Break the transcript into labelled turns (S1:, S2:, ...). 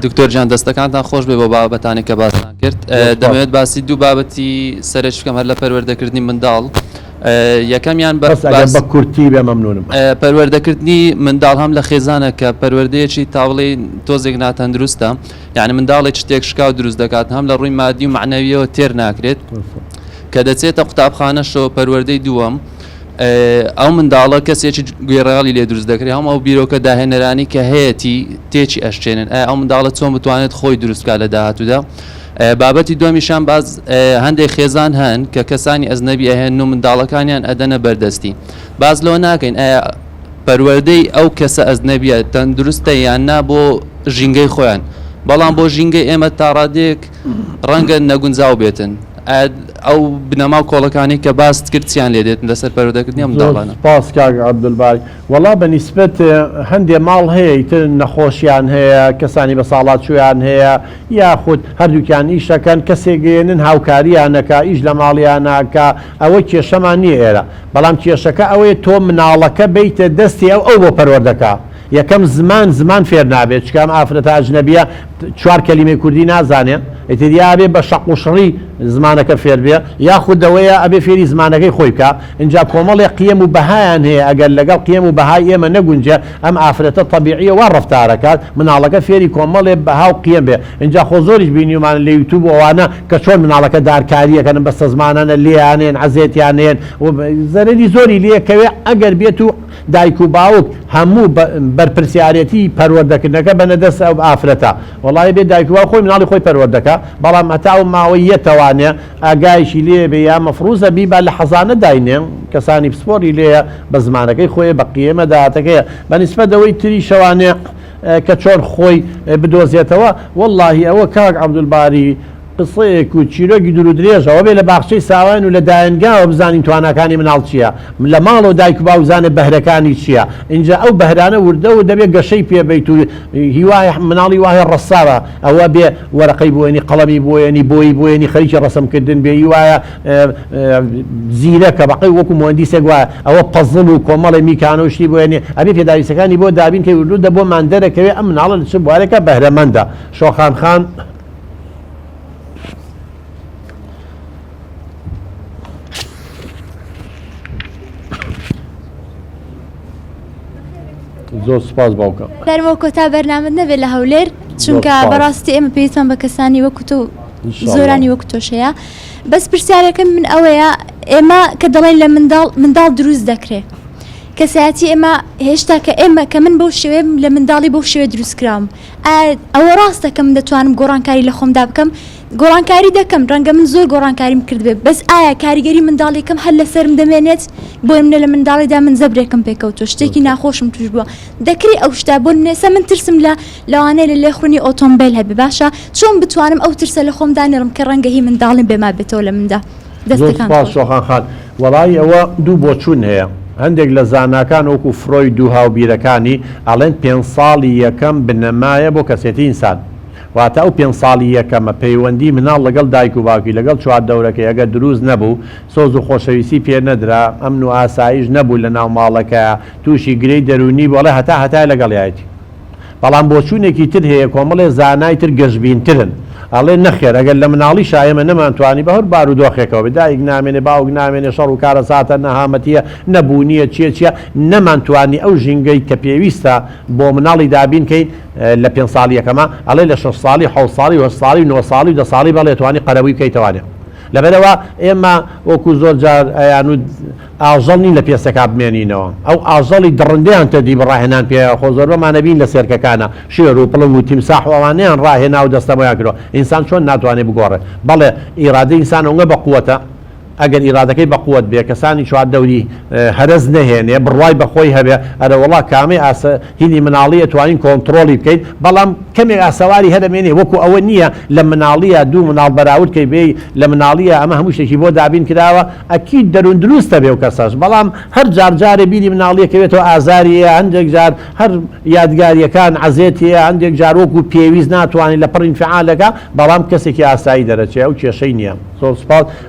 S1: دکتۆر جان دەستەکانتان خۆش بێ بۆ بابەتانی کە باسان کرد. دەمەوێت باسی دوو بابەتی سەرنج بکەم هەر لە پەروەردەکردنی منداڵ. یەکەمیان
S2: بە کورتی بێ مەمنونم.
S1: پەروەردەکردنی منداڵ هەم لە خێزانە کە پەروەردەیەکی تاوڵی تۆزێک ناتەندروستە، یعنی منداڵێک شتێک شکاو دروست دەکات هەم لە ڕووی مادی و معنەویەوە تێر ناکرێت کە دەچێتە قوتابخانەشەوە پەروەردەی دووەم. ئەو منداڵە کەسێکی گوێڕاڵی لێ دروست دەکرێت هەم ئەو بیرۆکە داهێنەرانی کە هەیەی تێکی ئەشچێنن ئەو منداڵە چۆن بتوانێت خۆی دروستکە لە داهاتوودا. بابەتی دومیشان باز هەندێک خێزان هەن کە کەسانی ئەزنەبی ئەهێن و منداڵەکانیان ئەدەنە بەردەستی. باز لەوە ناکەین ئایا پەروەردەی ئەو کەسە ئەزنەبیە تەندروستە یان نا بۆ ژینگەی خۆیان، بەڵام بۆ ژینگەی ئێمە تا ڕادێک ڕەنگە نەگونجاو بێتن. ئەو بنەما و کۆڵەکانی کە باست کردیان لێ دێتن لەسەر پەروەردەکردنی منداڵانە.
S2: سپاس کاک عەبدولباری. وەڵا بەنیسبەت هەندێ ماڵ هەیە ئیتر نەخۆشیان هەیە، کەسانی بە ساڵات چویان هەیە، یاخود هەردووکیان ئیشەکەن، کەسێگەێنن هاوکاریانەکە ئیش لە ماڵیانەکە، ئەوە کێشەمان نییە ئێرە. بەڵام کێشەکە ئەوەیە تۆ مناڵەکە بیتە دەستی ئەو بۆ پەروەردەکە. یەکەم زمان فێر نابێت، چکام ئافرەتە ئەجنەبیە 4 کەلیمەی کوردی نازانێ، ئیتریا بێ بە شەق و شڕی زمانەکە فێر بێ، یاخودەوەیە ئەبێ فێری زمانەکەی خۆی بکە. اینجا کۆمەڵی قیم و بەهایان هەیە، ئەگەر لەگەڵ قیم و بەهای ئێمە نەگونجە ئەم ئافرەتە تەبیعیە وا ڕەفتارەکات، مناڵەکە فێری کۆمەڵێ بەها و قیم بێ. اینجا خۆ زۆریش بینیومان لە یوتیوب ئەوانە کە چۆن مناڵەکە دارکاریەکەن بەستە زمانانە لێیانێن عەزێتیانێن و زەرەری زۆری لێکەوێ. ئەگەر بێت و دایک و باوک هەموو بەرپرسیارەتی پەروەردەکردنەکە بەنەدەست ئەو ئافرەتە، وەڵای بێ دایک و باوک خۆی مناڵی خۆی پەروەردەکە، بەڵام هەتا و ماوەی یەتەوانێ ئاگایشی لێ بێ یا مەفروزە بیبا لە حەزانە داینێ، کەسانی پسپۆری لێیە بە زمانەکەی خۆی بە قیمە داهاتەکەیە. بەنسبەتەوەی تری شەوانێ کە چۆن خۆی بدۆزێتەوە، وەڵڵاهی ئەوە کاک عەبدولباری قسەیەک و چیرۆکی دوور و درێژەوە بێ لە باخچەی ساوان و لە دایەنگاوە بزانین توانەکانی مناڵ چییە، لە ماڵ و دایک و باوزانە بەهرەکانی چییە. اینجا ئەو بەهرانە وردە و دەبێت گەشەی پێبیت و هیوای مناڵی وایە ڕەساوە، ئەوە بێ وەرەقەی بۆێنی، قەڵەمی بۆێنی، بۆیێنی خەریکی ڕەسەمکردن بێ، هیوایە زیرەکە بەقەی وەکو مهندسێک وایە، ئەوە پەزڵ و کۆمەڵی میکانە و شتی بۆێنێ، ئەبێ پێداویستەکانی بۆ دابین کە وردو دەبۆ ماندەرەکەوێ ئەم مناڵە لە چ بوارێکە بەهرەمەندە. شۆخان خان زۆر سپاس باوکە.
S3: دەرمەوە کۆتا بەرنامەت نەبێت لە هەولێر، چونکە بەڕاستی ئێمە پێویستمان بە کەسانی وەکو تۆ زۆرانی وەکو تۆشەیە. بەس پرسیارەکەم من ئەوەیە، ئێمە کە دەڵێن لە منداڵ دروست دەکرێت، کەسایەتی ئێمە هێشتا کە ئێمە کە من بەو شێوێ لە منداڵی بەو شێوێ دروستکراوم، ئەوە ڕاستە کە من دەتوانم گۆڕانکاری لە خۆمدا بکەم؟ گۆڕانکاری دەکەم، ڕەنگە من زۆر گۆڕانکاریم کرد بێت، بەس ئایا کاریگەری منداڵێکم هەر لەسرم دەمێنێت بۆی منە لە منداڵیدا من زەبرێکم پێکەوتۆ شتێکی ناخۆشم توش بووە دەکری ئەو شتا بۆ نێسە من ترسم لە لەوانەیە لە لێخڕنی ئۆتۆمبیل هەبێ، باشە چۆن بتوانم ئەو ترسە لە خۆم دانێڕم کە ڕەنگە هی منداڵیم بێما بێتەوە لە مندا؟ دەستەکان
S2: شۆخان خان. وەڵای ئەوە دوو بۆچوون هەیە. هەندێک لە زاناکان وەکو فرۆید و هاوبیرەکانی ئەڵێن 5 ساڵی یەکەم بنەمایە بۆ کەسێتی ئینسان، واتە ئەو 5 ساڵی یەکەمە پەیوەندی مناڵ لەگەڵ دایک و باوکی لەگەڵ چواردەورەکەی ئەگەر دروست نەبوو، سۆز و خۆشەویستی پێ نەدرا، ئەمن و ئاسایش نەبوو لە ناو ماڵەکە، تووشی گرەی دەرونی بۆڵێ هەتا لەگەڵیایەتی. بەڵام بۆچوونێکی تر هەیە، کۆمەڵێ زانای تر گەشببینترن، ئەڵێ نەخێر ئەگەر لە مناڵی شایەمە نەمانتوانی بە هەر بارودۆخێکەوە دایک نامێنێ، باوک نامێنێ، شەڕ و کارە ساتە نەهامەتیە نەبوونیە چیە نەمانتوانی ئەو ژینگەی کە پێویستە بۆ مناڵی دابینکەین لە 5 ساڵی یەکەمە، ئەڵێ لە 6 ساڵی 7 ساڵی 8 ساڵی 9 ساڵی و 10 ساڵی بەڵێ توانی قەرەبووی بکەیتەوانێ. لەبەرەوە ئێمە وەکو زۆر جار ئەیان و ئاژەڵ نین لە پێسەکە بمێنینەوە، ئەو ئاژەڵی دڕندەیان تەدی بڕاهێنان پێ خۆ زۆربەمانە بین لە سێرکەکانە، شێر و پڵنگ و تیمساح ئەوانەیان ڕاهێنا و دەستەمەیان کردەوە. ئینسان چۆن ناتوانێت بگۆڕێت؟ بەڵێ ئیرادەی ئینسان ئەوەنگە بەقووەتە، ئەگەر ئیرادەکەی بەقووەت بێ، کەسانی چواردەوری هەرز نەهێنێ، بڕوای بەخۆی هەبێ، ئەرە وەڵا کامەی هینی مناڵیە توانین کۆنتترۆلی بکەیت، بەڵام کەمێک ئاسەواری هەرمێنێ، وەکو ئەوە نییە لە مناڵیە دوو مناڵ بەراوردکەی بێ لە مناڵیە ئەمە هەموو شتێکی بۆ دابین کراوە، ئەکید دەروون دروستە بێ و کەسەش، بەڵام هەر جارجارێ بینی مناڵیەکەوێتەوە ئازاریە، هەندێک جار هەر یادگاریەکان عەزێتیە، هەندێک جار وەکو پێویست ناتوانین لە پڕ ئینفعالەکە، بەڵام کەسێکی ئاسایی دەرەچێ، ئەو کێشەی نییە. زۆر سپاس.